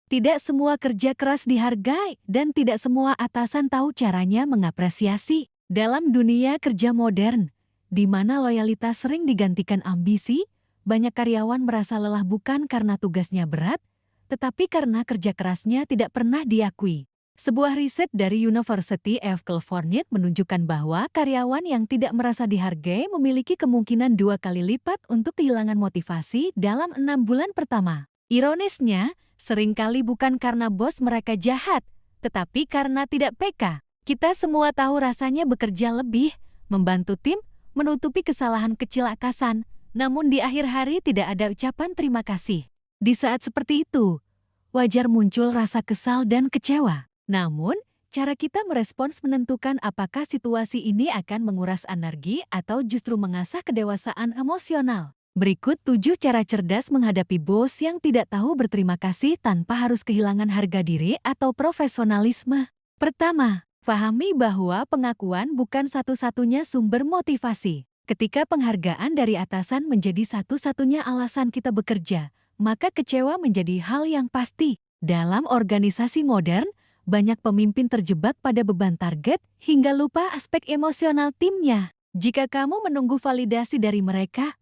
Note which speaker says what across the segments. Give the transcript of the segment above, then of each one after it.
Speaker 1: Tidak semua kerja keras dihargai dan tidak semua atasan tahu caranya mengapresiasi. Dalam dunia kerja modern, di mana loyalitas sering digantikan ambisi, banyak karyawan merasa lelah bukan karena tugasnya berat, tetapi karena kerja kerasnya tidak pernah diakui. Sebuah riset dari University of California menunjukkan bahwa karyawan yang tidak merasa dihargai memiliki kemungkinan 2 kali lipat untuk kehilangan motivasi dalam 6 bulan pertama. Ironisnya, seringkali bukan karena bos mereka jahat, tetapi karena tidak peka. Kita semua tahu rasanya bekerja lebih, membantu tim, menutupi kesalahan kecil atasan, namun di akhir hari tidak ada ucapan terima kasih. Di saat seperti itu, wajar muncul rasa kesal dan kecewa. Namun, cara kita merespons menentukan apakah situasi ini akan menguras energi atau justru mengasah kedewasaan emosional. Berikut 7 cara cerdas menghadapi bos yang tidak tahu berterima kasih tanpa harus kehilangan harga diri atau profesionalisme. Pertama, pahami bahwa pengakuan bukan satu-satunya sumber motivasi. Ketika penghargaan dari atasan menjadi satu-satunya alasan kita bekerja, maka kecewa menjadi hal yang pasti. Dalam organisasi modern, banyak pemimpin terjebak pada beban target hingga lupa aspek emosional timnya. Jika kamu menunggu validasi dari mereka,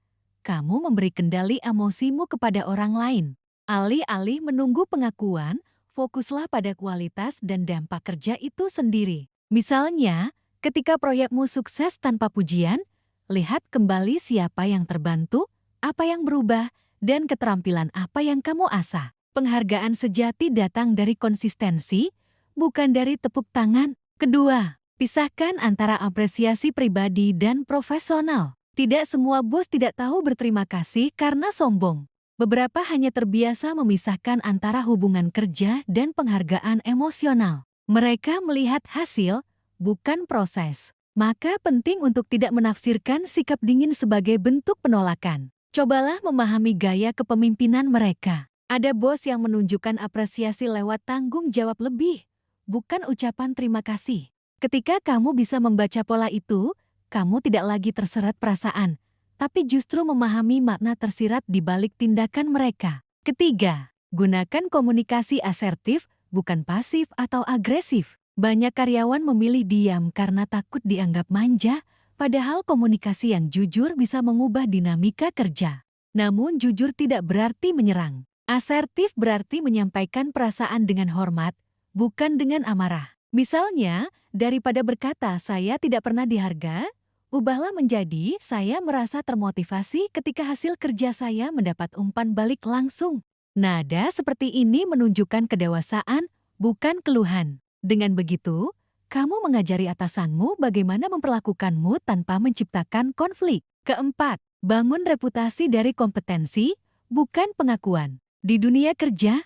Speaker 1: kamu memberi kendali emosimu kepada orang lain. Alih-alih menunggu pengakuan, fokuslah pada kualitas dan dampak kerja itu sendiri. Misalnya, ketika proyekmu sukses tanpa pujian, lihat kembali siapa yang terbantu, apa yang berubah, dan keterampilan apa yang kamu asah. Penghargaan sejati datang dari konsistensi, bukan dari tepuk tangan. Kedua, pisahkan antara apresiasi pribadi dan profesional. Tidak semua bos tidak tahu berterima kasih karena sombong. Beberapa hanya terbiasa memisahkan antara hubungan kerja dan penghargaan emosional. Mereka melihat hasil, bukan proses. Maka penting untuk tidak menafsirkan sikap dingin sebagai bentuk penolakan. Cobalah memahami gaya kepemimpinan mereka. Ada bos yang menunjukkan apresiasi lewat tanggung jawab lebih, bukan ucapan terima kasih. Ketika kamu bisa membaca pola itu, kamu tidak lagi terserat perasaan, tapi justru memahami makna tersirat di balik tindakan mereka. Ketiga, gunakan komunikasi asertif, bukan pasif atau agresif. Banyak karyawan memilih diam karena takut dianggap manja, padahal komunikasi yang jujur bisa mengubah dinamika kerja. Namun jujur tidak berarti menyerang. Asertif berarti menyampaikan perasaan dengan hormat, bukan dengan amarah. Misalnya, daripada berkata saya tidak pernah dihargai, ubahlah menjadi saya merasa termotivasi ketika hasil kerja saya mendapat umpan balik langsung. Nada seperti ini menunjukkan kedewasaan, bukan keluhan. Dengan begitu, kamu mengajari atasanmu bagaimana memperlakukanmu tanpa menciptakan konflik. Keempat, bangun reputasi dari kompetensi, bukan pengakuan. Di dunia kerja,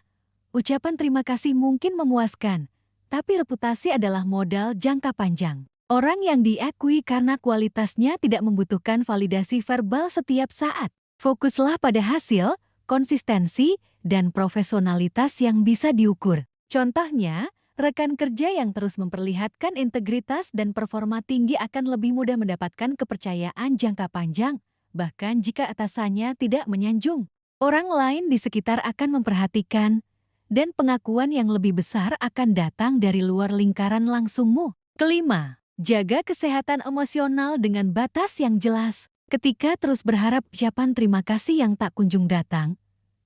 Speaker 1: ucapan terima kasih mungkin memuaskan, tapi reputasi adalah modal jangka panjang. Orang yang diakui karena kualitasnya tidak membutuhkan validasi verbal setiap saat. Fokuslah pada hasil, konsistensi, dan profesionalitas yang bisa diukur. Contohnya, rekan kerja yang terus memperlihatkan integritas dan performa tinggi akan lebih mudah mendapatkan kepercayaan jangka panjang, bahkan jika atasannya tidak menyanjung. Orang lain di sekitar akan memperhatikan, dan pengakuan yang lebih besar akan datang dari luar lingkaran langsungmu. Kelima, jaga kesehatan emosional dengan batas yang jelas. Ketika terus berharap ucapan terima kasih yang tak kunjung datang,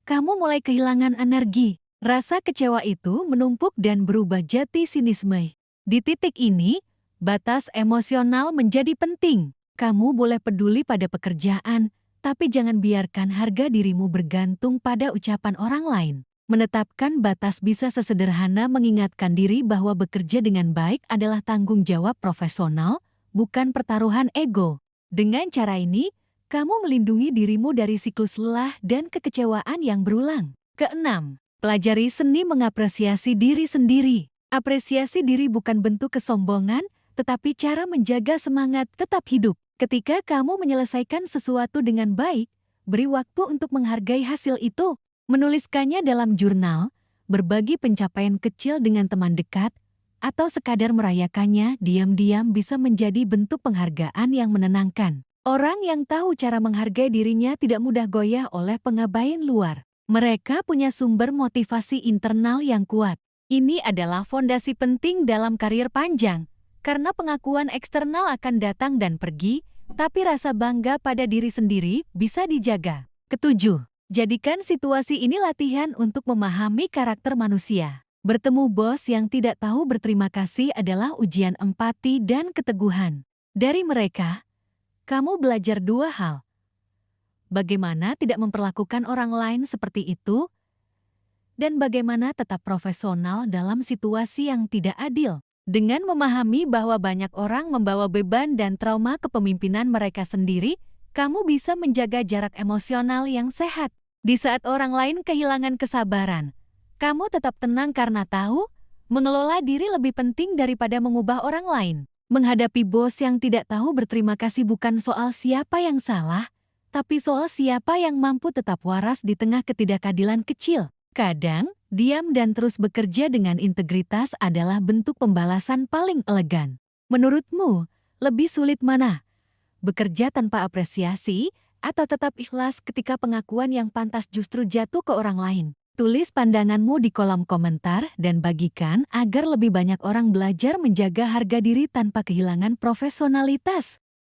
Speaker 1: kamu mulai kehilangan energi. Rasa kecewa itu menumpuk dan berubah jadi sinisme. Di titik ini, batas emosional menjadi penting. Kamu boleh peduli pada pekerjaan, tapi jangan biarkan harga dirimu bergantung pada ucapan orang lain. Menetapkan batas bisa sesederhana mengingatkan diri bahwa bekerja dengan baik adalah tanggung jawab profesional, bukan pertaruhan ego. Dengan cara ini, kamu melindungi dirimu dari siklus lelah dan kekecewaan yang berulang. Keenam, pelajari seni mengapresiasi diri sendiri. Apresiasi diri bukan bentuk kesombongan, tetapi cara menjaga semangat tetap hidup. Ketika kamu menyelesaikan sesuatu dengan baik, beri waktu untuk menghargai hasil itu. Menuliskannya dalam jurnal, berbagi pencapaian kecil dengan teman dekat, atau sekadar merayakannya diam-diam bisa menjadi bentuk penghargaan yang menenangkan. Orang yang tahu cara menghargai dirinya tidak mudah goyah oleh pengabaian luar. Mereka punya sumber motivasi internal yang kuat. Ini adalah fondasi penting dalam karir panjang, karena pengakuan eksternal akan datang dan pergi, tapi rasa bangga pada diri sendiri bisa dijaga. Ketujuh, jadikan situasi ini latihan untuk memahami karakter manusia. Bertemu bos yang tidak tahu berterima kasih adalah ujian empati dan keteguhan. Dari mereka, kamu belajar dua hal. Bagaimana tidak memperlakukan orang lain seperti itu, dan bagaimana tetap profesional dalam situasi yang tidak adil. Dengan memahami bahwa banyak orang membawa beban dan trauma kepemimpinan mereka sendiri, kamu bisa menjaga jarak emosional yang sehat. Di saat orang lain kehilangan kesabaran, kamu tetap tenang karena tahu, mengelola diri lebih penting daripada mengubah orang lain. Menghadapi bos yang tidak tahu berterima kasih bukan soal siapa yang salah, tapi soal siapa yang mampu tetap waras di tengah ketidakadilan kecil. Kadang, diam dan terus bekerja dengan integritas adalah bentuk pembalasan paling elegan. Menurutmu, lebih sulit mana? Bekerja tanpa apresiasi, atau tetap ikhlas ketika pengakuan yang pantas justru jatuh ke orang lain? Tulis pandanganmu di kolom komentar dan bagikan agar lebih banyak orang belajar menjaga harga diri tanpa kehilangan profesionalitas.